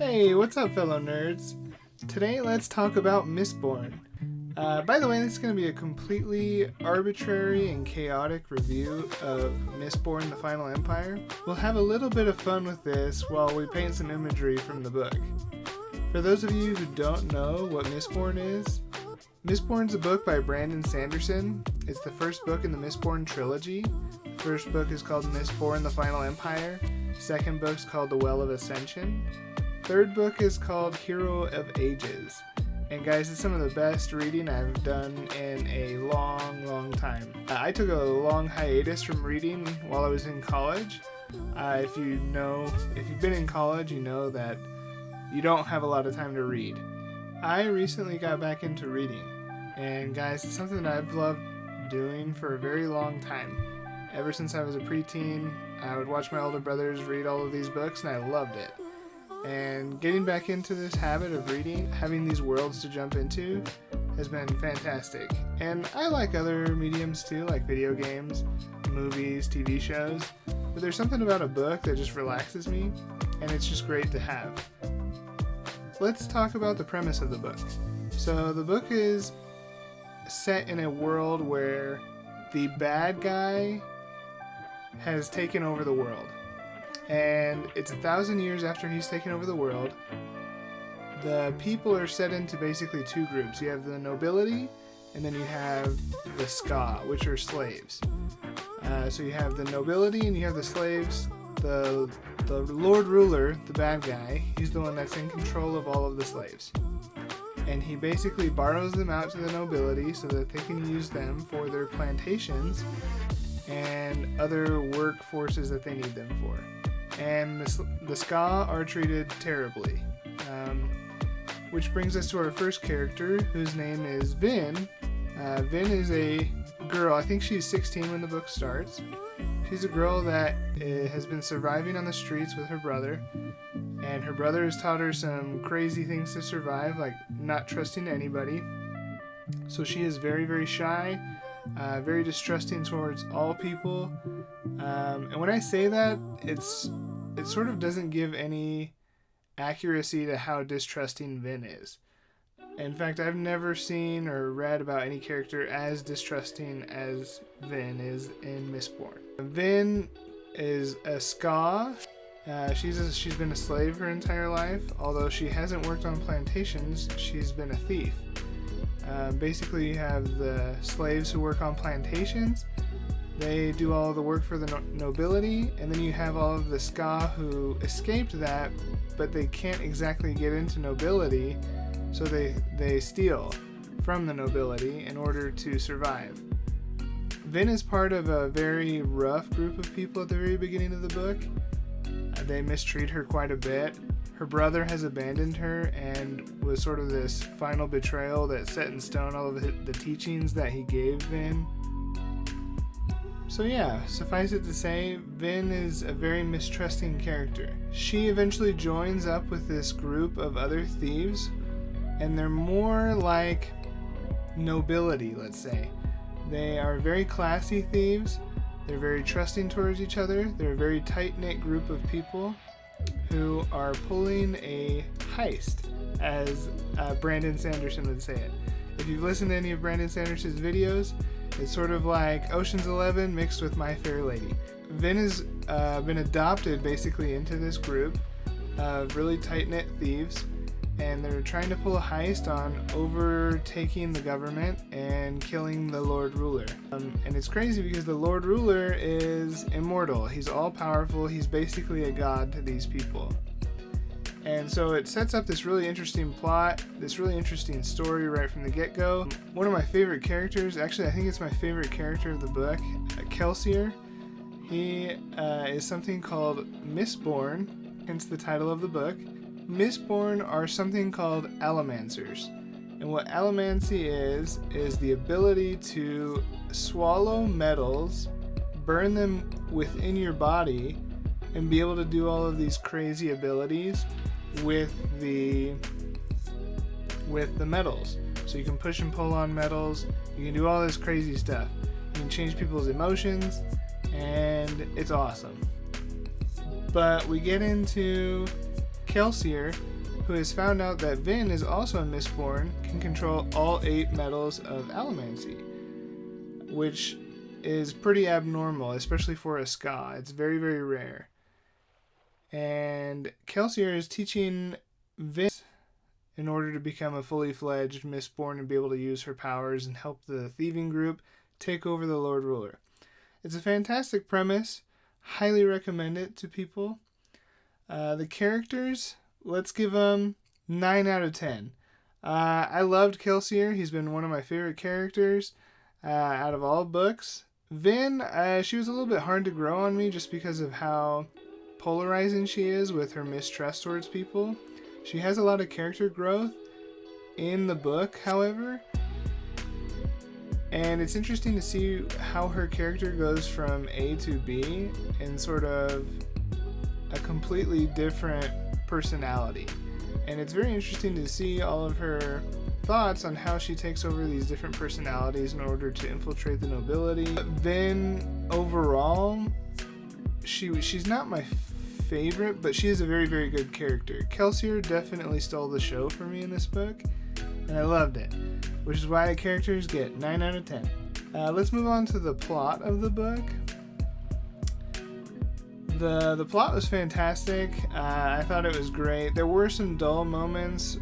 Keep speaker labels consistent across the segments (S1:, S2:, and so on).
S1: Hey, what's up fellow nerds? Today let's talk about Mistborn. By the way, this is going to be a completely arbitrary and chaotic review of Mistborn: The Final Empire. We'll have a little bit of fun with this while we paint some imagery from the book. For those of you who don't know what Mistborn is, Mistborn's a book by Brandon Sanderson. It's the first book in the Mistborn trilogy. The first book is called Mistborn: The Final Empire. The second book's called The Well of Ascension. Third book is called Hero of Ages. And guys, it's some of the best reading I've done in a long time. I took a long hiatus from reading while I was in college. If you've been in college, you know that you don't have a lot of time to read. I recently got back into reading. And guys, it's something that I've loved doing for a very long time. Ever since I was a preteen, I would watch my older brothers read all of these books and I loved it. And getting back into this habit of reading, having these worlds to jump into, has been fantastic. And I like other mediums too, like video games, movies, TV shows. But there's something about a book that just relaxes me, and it's just great to have. Let's talk about the premise of the book. So the book is set in a world where the bad guy has taken over the world. And it's 1,000 years after he's taken over the world. The people are set into basically two groups. You have the nobility, and then you have the ska, which are slaves. So you have the nobility and you have the slaves. The Lord Ruler, the bad guy, he's the one that's in control of all of the slaves. And he basically borrows them out to the nobility so that they can use them for their plantations and other workforces that they need them for. And the ska are treated terribly. Which brings us to our first character, whose name is Vin. Vin is a girl, I think she's 16 when the book starts. She's a girl that has been surviving on the streets with her brother. And her brother has taught her some crazy things to survive, like not trusting anybody. So she is very shy, very distrusting towards all people. And when I say that, it sort of doesn't give any accuracy to how distrusting Vin is. In fact, I've never seen or read about any character as distrusting as Vin is in Mistborn. Vin is a ska. She's been a slave her entire life. Although she hasn't worked on plantations, she's been a thief. Basically, you have the slaves who work on plantations. They do all the work for the nobility, and then you have all of the ska who escaped that, but they can't exactly get into nobility, so they steal from the nobility in order to survive. Vin is part of a very rough group of people at the very beginning of the book. They mistreat her quite a bit. Her brother has abandoned her and was sort of this final betrayal that set in stone all of the teachings that he gave Vin. So yeah, suffice it to say, Vin is a very mistrusting character. She eventually joins up with this group of other thieves, and they're more like nobility, let's say. They are very classy thieves. They're very trusting towards each other. They're a very tight-knit group of people who are pulling a heist, as Brandon Sanderson would say it. If you've listened to any of Brandon Sanderson's videos, it's sort of like Ocean's 11 mixed with My Fair Lady. Vin has been adopted basically into this group of really tight-knit thieves, and they're trying to pull a heist on overtaking the government and killing the Lord Ruler. And it's crazy because the Lord Ruler is immortal. He's all-powerful. He's basically a god to these people. And so it sets up this really interesting plot, this really interesting story right from the get-go. One of my favorite characters, actually I think it's my favorite character of the book, Kelsier. He is something called Mistborn, hence the title of the book. Mistborn are something called allomancers. And what allomancy is the ability to swallow metals, burn them within your body, and be able to do all of these crazy abilities with the metals. So you can push and pull on metals, you can do all this crazy stuff. You can change people's emotions, and it's awesome. But we get into Kelsier, who has found out that Vin is also in Mistborn, can control all 8 metals of allomancy, which is pretty abnormal, especially for a ska. It's very, very rare. And Kelsier is teaching Vin in order to become a fully fledged Mistborn and be able to use her powers and help the thieving group take over the Lord Ruler. It's a fantastic premise. Highly recommend it to people. The characters, let's give them 9 out of 10. I loved Kelsier. He's been one of my favorite characters out of all books. Vin, she was a little bit hard to grow on me just because of how polarizing she is with her mistrust towards people. She has a lot of character growth in the book, however, and it's interesting to see how her character goes from A to B in sort of a completely different personality. And it's very interesting to see all of her thoughts on how she takes over these different personalities in order to infiltrate the nobility. Vin, overall, she's not my favorite, but she is a very, very good character. Kelsier definitely stole the show for me in this book, and I loved it, which is why the characters get 9 out of 10. Let's move on to the plot of the book. The plot was fantastic. I thought it was great. There were some dull moments,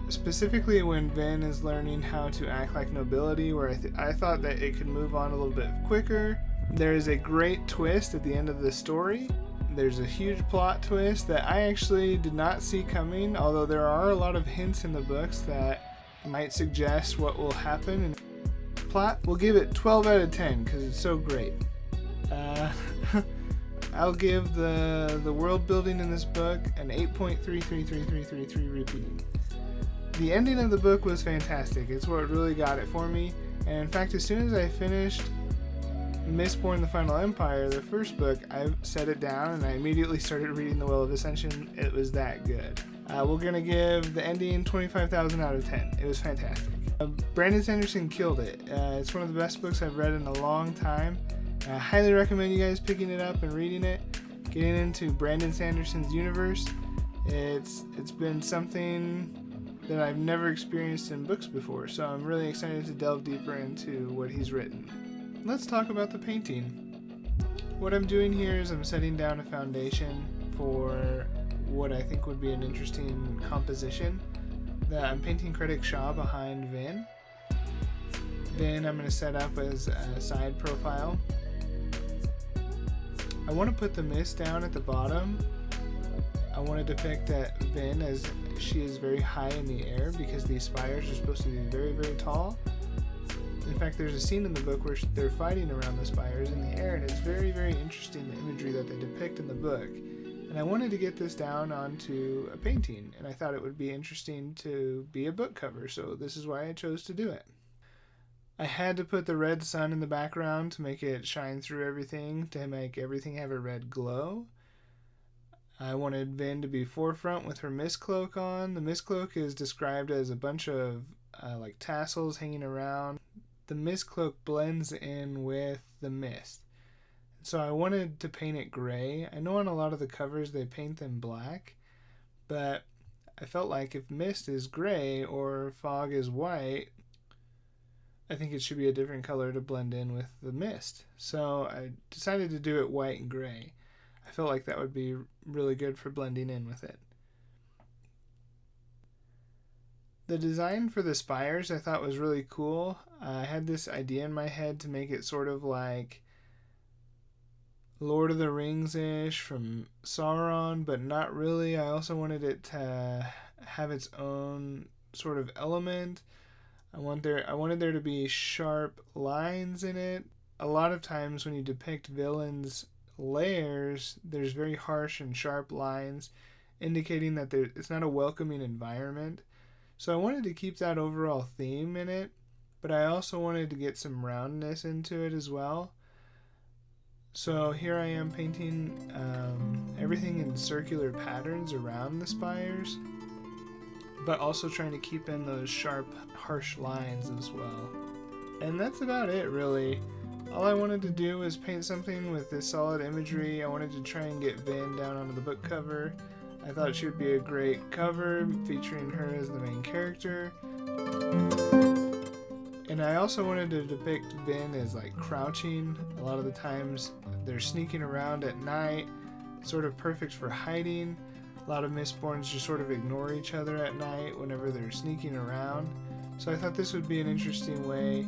S1: specifically when Vin is learning how to act like nobility, where I thought that it could move on a little bit quicker. There is a great twist at the end of the story. There's a huge plot twist that I actually did not see coming, although there are a lot of hints in the books that might suggest what will happen. And plot, we'll give it 12 out of 10 because it's so great. I'll give the world building in this book an 8.3333333 repeating. The ending of the book was fantastic. It's what really got it for me. And in fact, as soon as I finished Mistborn: The Final Empire, the first book, I set it down and I immediately started reading The Well of Ascension. It was that good. We're going to give the ending 25,000 out of 10. It was fantastic. Brandon Sanderson killed it. It's one of the best books I've read in a long time. I highly recommend you guys picking it up and reading it, getting into Brandon Sanderson's universe. It's been something that I've never experienced in books before, so I'm really excited to delve deeper into what he's written. Let's talk about the painting. What I'm doing here is I'm setting down a foundation for what I think would be an interesting composition. I'm painting Critic Shaw behind Vin. Then I'm going to set up as a side profile. I want to put the mist down at the bottom. I want to depict that Vin as she is very high in the air because these spires are supposed to be very, very tall. In fact, there's a scene in the book where they're fighting around the spires in the air, and it's very, very interesting, the imagery that they depict in the book. And I wanted to get this down onto a painting, and I thought it would be interesting to be a book cover, so this is why I chose to do it. I had to put the red sun in the background to make it shine through everything, to make everything have a red glow. I wanted Vin to be forefront with her mist cloak on. The mist cloak is described as a bunch of like tassels hanging around. The mist cloak blends in with the mist. So I wanted to paint it gray. I know on a lot of the covers they paint them black, but I felt like if mist is gray or fog is white, I think it should be a different color to blend in with the mist. So I decided to do it white and gray. I felt like that would be really good for blending in with it. The design for the spires I thought was really cool. I had this idea in my head to make it sort of like Lord of the Rings-ish from Sauron, but not really. I also wanted it to have its own sort of element. I wanted there to be sharp lines in it. A lot of times when you depict villains' lairs, there's very harsh and sharp lines indicating that it's not a welcoming environment. So I wanted to keep that overall theme in it, but I also wanted to get some roundness into it as well. So here I am painting everything in circular patterns around the spires, but also trying to keep in those sharp, harsh lines as well. And that's about it, really. All I wanted to do was paint something with this solid imagery. I wanted to try and get Vin down onto the book cover. I thought she would be a great cover featuring her as the main character. And I also wanted to depict Vin as like crouching. A lot of the times they're sneaking around at night, sort of perfect for hiding. A lot of Mistborns just sort of ignore each other at night whenever they're sneaking around. So I thought this would be an interesting way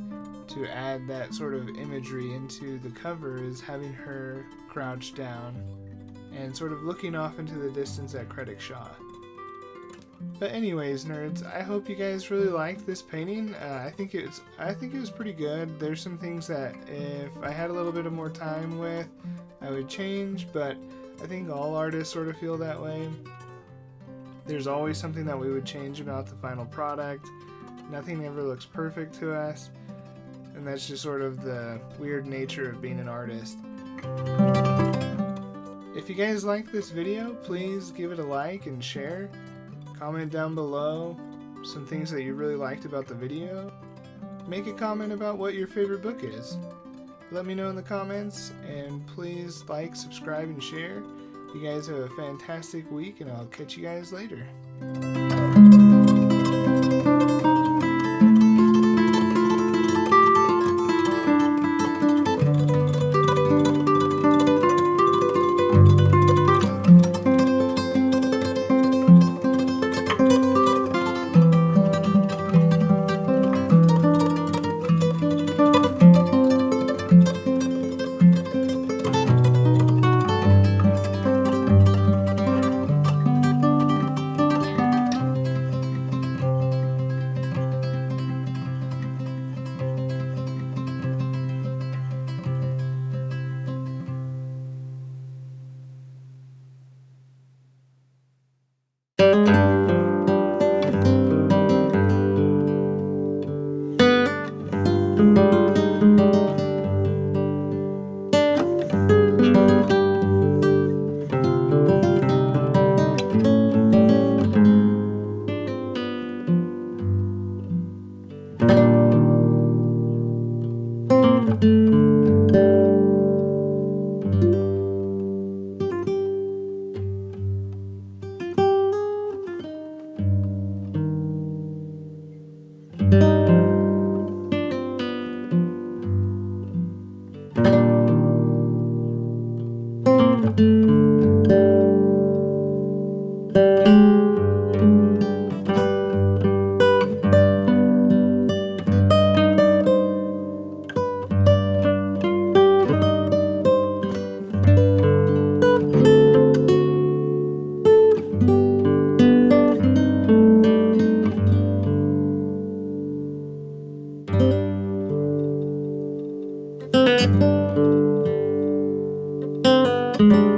S1: to add that sort of imagery into the cover, is having her crouched down and sort of looking off into the distance at Shaw. But anyways, nerds, I hope you guys really liked this painting. I think it was pretty good. There's some things that if I had a little bit of more time with, I would change, but I think all artists sort of feel that way. There's always something that we would change about the final product. Nothing ever looks perfect to us, and that's just sort of the weird nature of being an artist. If you guys like this video, please give it a like and share. Comment down below some things that you really liked about the video. Make a comment about what your favorite book is. Let me know in the comments, and please like, subscribe, and share. You guys have a fantastic week, and I'll catch you guys later.
S2: Thank you.